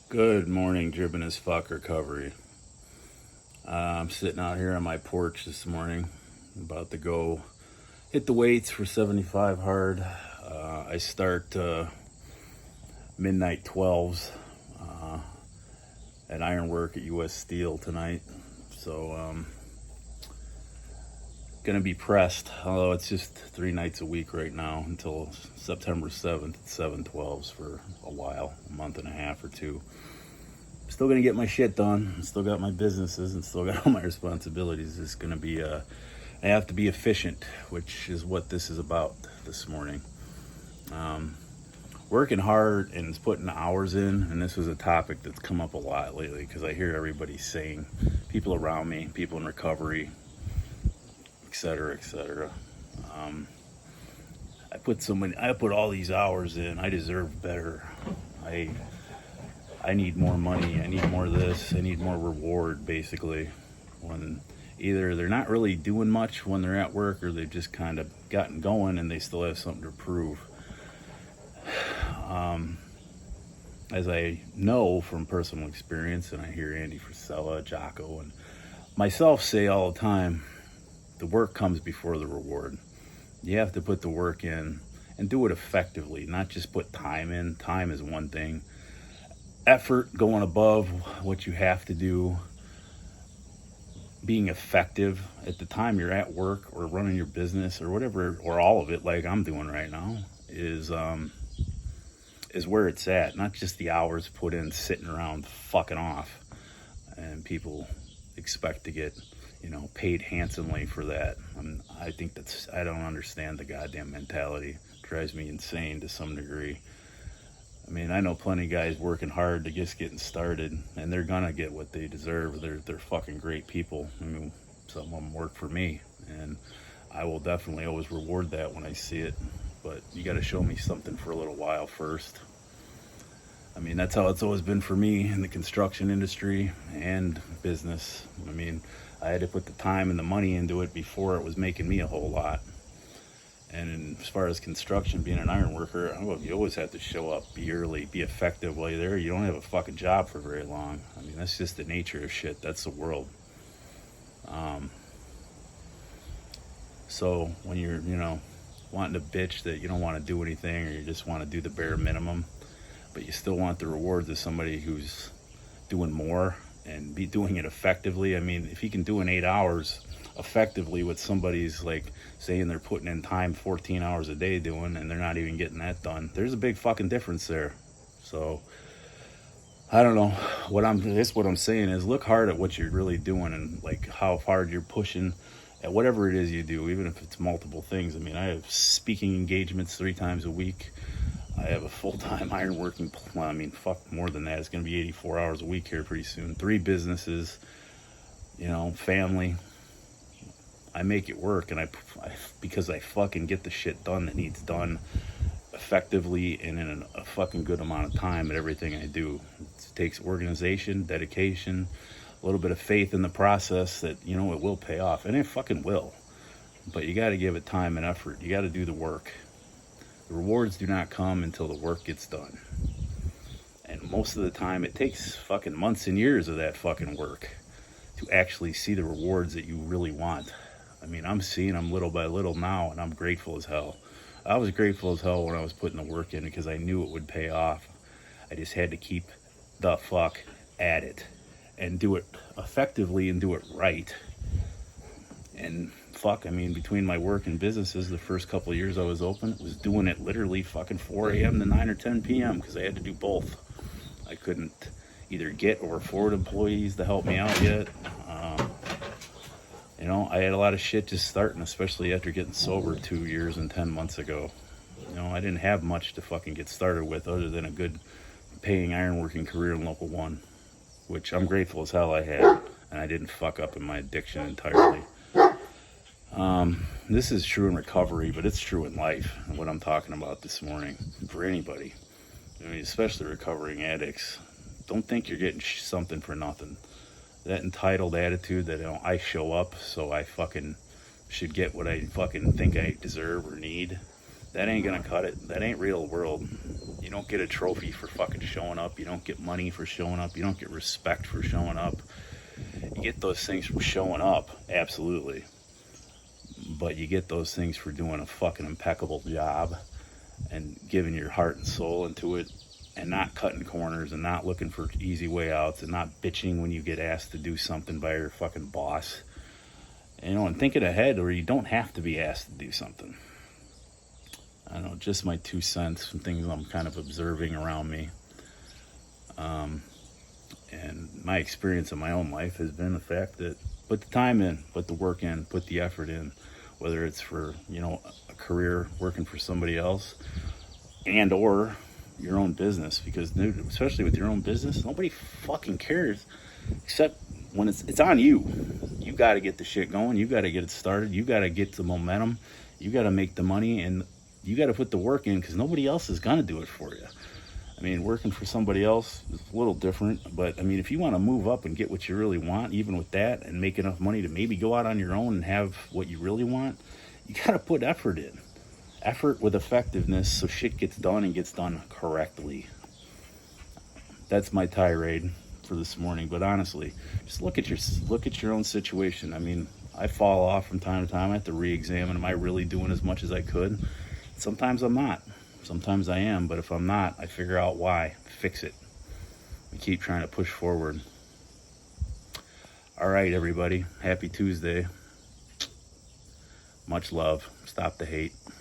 Good morning, driven as fuck recovery. I'm sitting out here on my porch this morning, about to go hit the weights for 75 hard. I start midnight 12s at ironwork at US Steel tonight. So, gonna be pressed, although it's just 3 nights a week right now until September 7th at 7/12s for a while, a month and a half or two. Still gonna get my shit done. Still got my businesses and still got all my responsibilities. It's gonna be I have to be efficient, which is what this is about this morning. Working hard and putting hours in, and this was a topic that's come up a lot lately because I hear everybody saying, people around me, people in recovery, etc., etc. I put all these hours in. I deserve better. I need more money. I need more of this. I need more reward, basically. When either they're not really doing much when they're at work, or they've just kind of gotten going and they still have something to prove. As I know from personal experience, and I hear Andy Frisella, Jocko, and myself say all the time, the work comes before the reward. You have to put the work in and do it effectively, not just put time in. Time is one thing. Effort, going above what you have to do, being effective at the time you're at work or running your business or whatever, or all of it like I'm doing right now, is where it's at. Not just the hours put in sitting around fucking off, and people expect to get paid handsomely for that. I don't understand the goddamn mentality. It drives me insane to some degree. I mean, I know plenty of guys working hard to just getting started, and they're gonna get what they deserve. They're fucking great people. I mean, some of them work for me, and I will definitely always reward that when I see it. But you got to show me something for a little while first. I mean, that's how it's always been for me in the construction industry and business. I mean, I had to put the time and the money into it before it was making me a whole lot. And as far as construction, being an iron worker, you always have to show up, be early, be effective while you're there. You don't have a fucking job for very long. I mean, that's just the nature of shit. That's the world. So when you're, wanting to bitch that you don't want to do anything, or you just want to do the bare minimum, but you still want the rewards of somebody who's doing more and be doing it effectively. I mean, if you can do in 8 hours effectively what somebody's like saying they're putting in time 14 hours a day doing, and they're not even getting that done, there's a big fucking difference there. So I don't know what I'm saying is, look hard at what you're really doing, and like how hard you're pushing at whatever it is you do, even if it's multiple things. I mean, I have speaking engagements 3 times a week. I have a full-time ironworking plan. I mean, fuck, more than that. It's going to be 84 hours a week here pretty soon. 3 businesses, family. I make it work, and I because I fucking get the shit done that needs done effectively and in a fucking good amount of time at everything I do. It takes organization, dedication, a little bit of faith in the process that, it will pay off. And it fucking will. But you got to give it time and effort. You got to do the work. The rewards do not come until the work gets done. And most of the time, it takes fucking months and years of that fucking work to actually see the rewards that you really want. I mean, I'm seeing them little by little now, and I'm grateful as hell. I was grateful as hell when I was putting the work in, because I knew it would pay off. I just had to keep the fuck at it and do it effectively and do it right. And fuck, I mean, between my work and businesses, the first couple of years I was open, was doing it literally fucking 4 a.m. to 9 or 10 p.m. because I had to do both. I couldn't either get or afford employees to help me out yet. I had a lot of shit just starting, especially after getting sober 2 years and 10 months ago. I didn't have much to fucking get started with other than a good paying ironworking career in Local 1, which I'm grateful as hell I had, and I didn't fuck up in my addiction entirely. This is true in recovery, but it's true in life, and what I'm talking about this morning for anybody. I mean, especially recovering addicts. Don't think you're getting something for nothing. That entitled attitude that I show up, so I fucking should get what I fucking think I deserve or need. That ain't gonna cut it. That ain't real world. You don't get a trophy for fucking showing up. You don't get money for showing up. You don't get respect for showing up. You get those things from showing up, absolutely. But you get those things for doing a fucking impeccable job and giving your heart and soul into it, and not cutting corners and not looking for easy way outs and not bitching when you get asked to do something by your fucking boss. And thinking ahead, or you don't have to be asked to do something. I don't know, just my 2 cents from things I'm kind of observing around me. And my experience in my own life has been the fact that put the time in, put the work in, put the effort in, whether it's for, a career working for somebody else and or your own business. Because, dude, especially with your own business, nobody fucking cares except when it's on you. You got to get the shit going. You got to get it started. You got to get the momentum. You got to make the money, and you got to put the work in, because nobody else is going to do it for you. I mean, working for somebody else is a little different, but I mean, if you want to move up and get what you really want, even with that, and make enough money to maybe go out on your own and have what you really want, you got to put effort in. Effort with effectiveness, so shit gets done and gets done correctly. That's my tirade for this morning. But honestly, just look at your own situation. I mean, I fall off from time to time. I have to re-examine, am I really doing as much as I could? Sometimes I'm not. Sometimes I am, but if I'm not, I figure out why, fix it. We keep trying to push forward. All right, everybody. Happy Tuesday. Much love. Stop the hate.